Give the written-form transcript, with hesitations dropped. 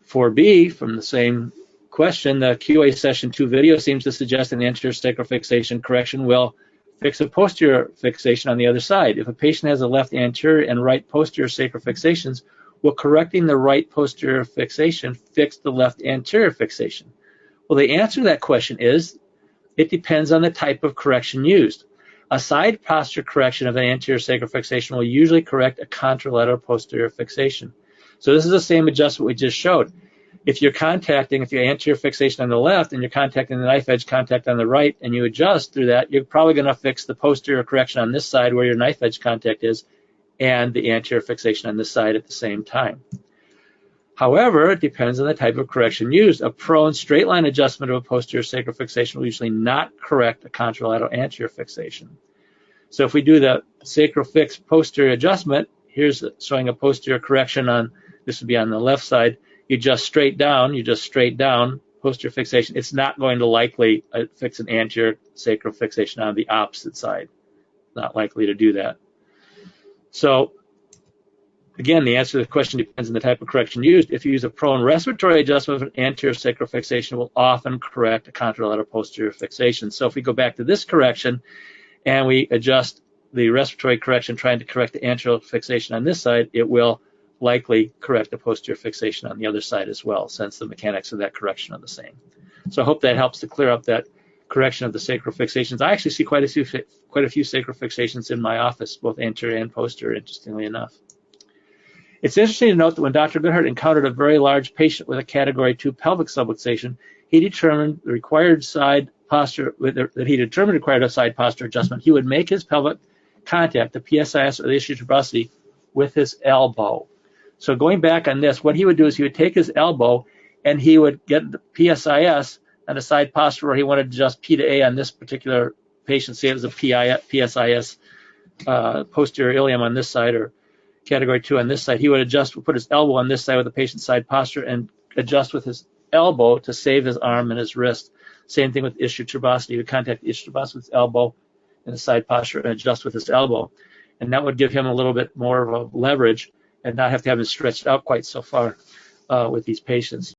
4B, from the same question, the QA session 2 video seems to suggest an anterior sacral fixation correction will fix a posterior fixation on the other side. If a patient has a left anterior and right posterior sacral fixations, will correcting the right posterior fixation fix the left anterior fixation? Well, the answer to that question is, it depends on the type of correction used. A side posture correction of an anterior sacral fixation will usually correct a contralateral posterior fixation. So this is the same adjustment we just showed. If you're anterior fixation on the left and you're contacting the knife edge contact on the right, and you adjust through that, you're probably going to fix the posterior correction on this side where your knife edge contact is, and the anterior fixation on this side at the same time. However, it depends on the type of correction used. A prone straight line adjustment of a posterior sacral fixation will usually not correct a contralateral anterior fixation. So if we do the sacral fix posterior adjustment, here's showing a posterior correction on, this would be on the left side. You just straight down, posterior fixation. It's not going to likely fix an anterior sacral fixation on the opposite side. Not likely to do that. So again, the answer to the question depends on the type of correction used. If you use a prone respiratory adjustment of an anterior sacral fixation, it will often correct a contralateral posterior fixation. So if we go back to this correction and we adjust the respiratory correction trying to correct the anterior fixation on this side, it will likely correct the posterior fixation on the other side as well, since the mechanics of that correction are the same. So I hope that helps to clear up that correction of the sacral fixations. I actually see quite a few sacral fixations in my office, both anterior and posterior, interestingly enough. It's interesting to note that when Dr. Goodhart encountered a very large patient with a Category 2 pelvic subluxation, he determined the required side posture, a side posture adjustment. He would make his pelvic contact, the PSIS or the ischial tuberosity, with his elbow. So going back on this, what he would do is he would take his elbow and he would get the PSIS on a side posture where he wanted to adjust P to A on this particular patient. Say it was a PSIS posterior ilium on this side, or Category 2 on this side. He would put his elbow on this side with the patient's side posture and adjust with his elbow to save his arm and his wrist. Same thing with ischial tuberosity. He would contact the ischial tuberosity with his elbow in the side posture and adjust with his elbow. And that would give him a little bit more of a leverage and not have to have him stretched out quite so far with these patients.